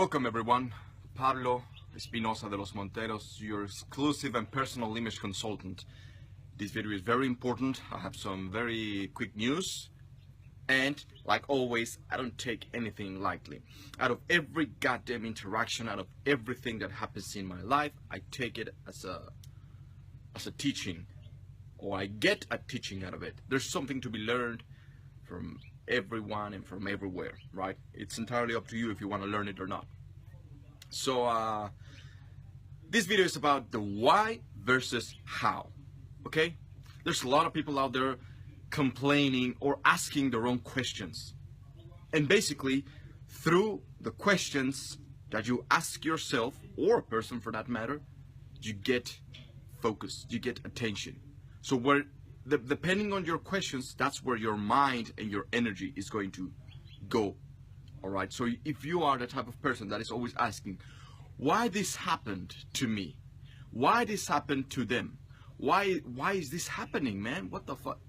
Welcome everyone, Pablo Espinosa de los Monteros, your exclusive and personal image consultant. This video is very important. I have some very quick news, and like always, I don't take anything lightly. Out of every goddamn interaction, out of everything that happens in my life, I take it as a teaching, or I get a teaching out of it. There's something to be learned from everyone and from everywhere, right? It's entirely up to you if you want to learn it or not. So this video is about the why versus how. Okay, there's a lot of people out there complaining or asking the wrong questions, and basically through the questions that you ask yourself, or a person for that matter, you get focus, you get attention. So where depending on your questions, that's where your mind and your energy is going to go. All right, so if you are the type of person that is always asking, why this happened to me, why this happened to them, why is this happening, man, what the fuck,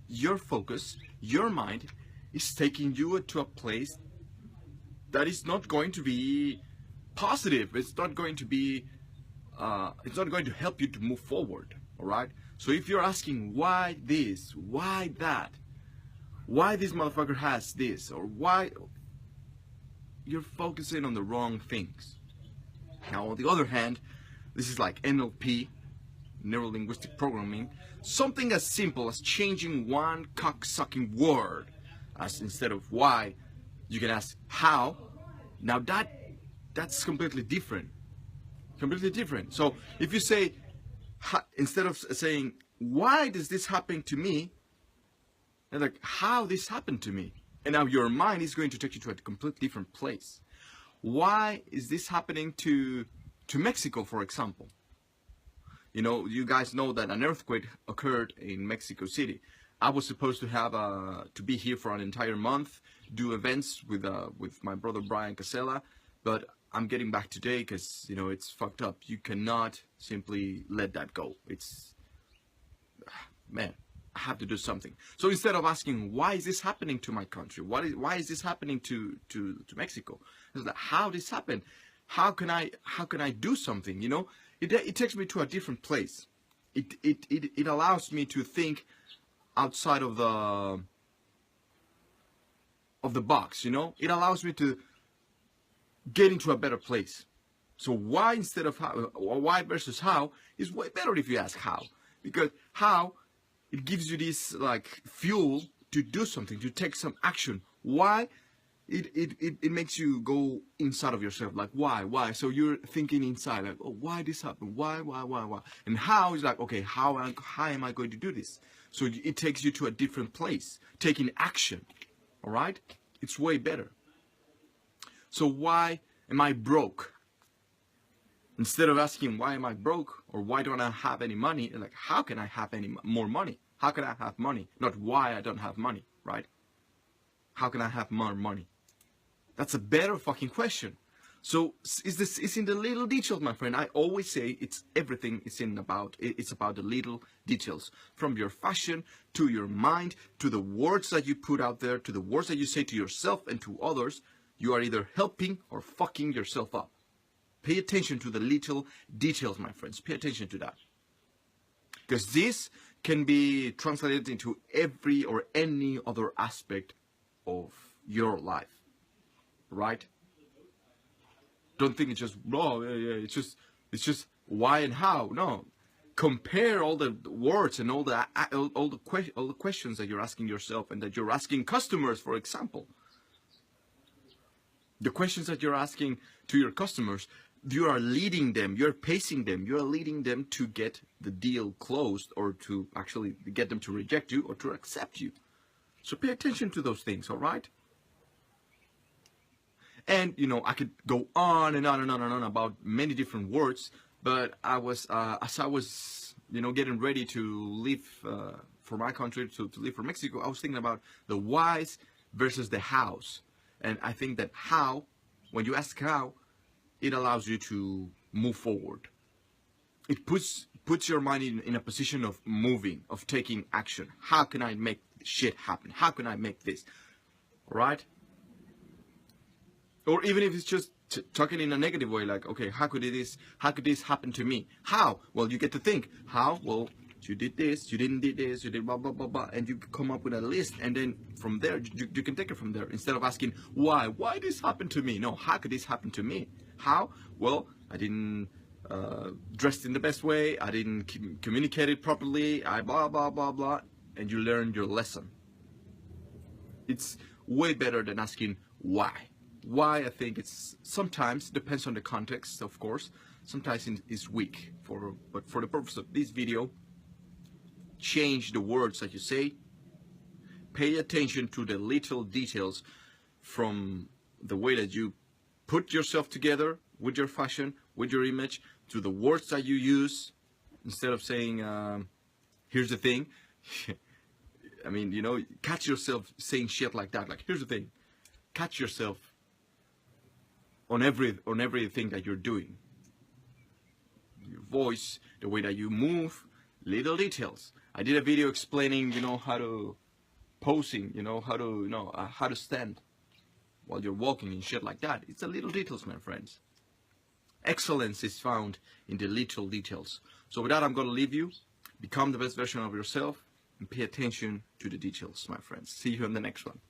your focus, your mind is taking you to a place that is not going to be positive. It's not going to be it's not going to help you to move forward. All right, so if you're asking why this, why that, why this motherfucker has this, or why, you're focusing on the wrong things. Now on the other hand, this is like NLP, neuro-linguistic programming, something as simple as changing one cock-sucking word, as instead of why, you can ask how. Now that's completely different. Completely different. So if you say, instead of saying, why does this happen to me, and like, how this happened to me, and now your mind is going to take you to a completely different place. Why is this happening to Mexico, for example? You know, you guys know that an earthquake occurred in Mexico City. I was supposed to have to be here for an entire month, do events with my brother Brian Casella, but I'm getting back today because, you know, it's fucked up. You cannot simply let that go. It's, man, I have to do something. So instead of asking, why is this happening to my country? Why is this happening to Mexico? It's like, how this happened? How can I do something? You know, it takes me to a different place. It allows me to think outside of the box. You know, it allows me to get into a better place. So why instead of how, or why versus how, is way better if you ask how, because how, it gives you this like fuel to do something, to take some action. Why? It makes you go inside of yourself, like why? So you're thinking inside, like, oh, why this happened? Why? And how is like, okay, how am I going to do this? So it takes you to a different place, taking action. All right, it's way better. So why am I broke? Instead of asking why am I broke, or why don't I have any money, like, how can I have any more money? How can I have money? Not why I don't have money, right? How can I have more money? That's a better fucking question. So it's in the little details, my friend. I always say it's everything is it's about the little details. From your fashion, to your mind, to the words that you put out there, to the words that you say to yourself and to others, you are either helping or fucking yourself up. Pay attention to the little details, my friends. Pay attention to that. Because this can be translated into every or any other aspect of your life. Right? Don't think it's just, oh, yeah, it's just why and how. No. Compare all the words and all the questions that you're asking yourself and that you're asking customers, for example. The questions that you're asking to your customers, you are leading them, you're pacing them, you're leading them to get the deal closed, or to actually get them to reject you or to accept you. So pay attention to those things, all right? And, you know, I could go on and on and on and on about many different words, but I was, as I was, you know, getting ready to leave for my country, to leave for Mexico, I was thinking about the whys versus the hows. And I think that how, when you ask how, it allows you to move forward. It puts your mind in a position of moving, of taking action. How can I make shit happen? How can I make this? All right? Or even if it's just talking in a negative way, like, okay, how could this happen to me? How? Well, you get to think, how? Well, you did this, you didn't do this, you did blah, blah, blah, blah, and you come up with a list, and then from there, you can take it from there, instead of asking, why this happened to me? No, how could this happen to me? How? Well, I didn't dress in the best way, I didn't communicate it properly, I blah, blah, blah, blah, and you learn your lesson. It's way better than asking why. Why, I think it's sometimes depends on the context, of course. Sometimes it's weak, but for the purpose of this video, change the words that you say. Pay attention to the little details, from the way that you put yourself together with your fashion, with your image, to the words that you use. Instead of saying, here's the thing. I mean, you know, catch yourself saying shit like that. Like, here's the thing. Catch yourself on everything that you're doing. Your voice, the way that you move, little details. I did a video explaining, you know, how to posing, you know, how to stand while you're walking and shit like that. It's the little details, my friends. Excellence is found in the little details. So with that, I'm going to leave you. Become the best version of yourself and pay attention to the details, my friends. See you in the next one.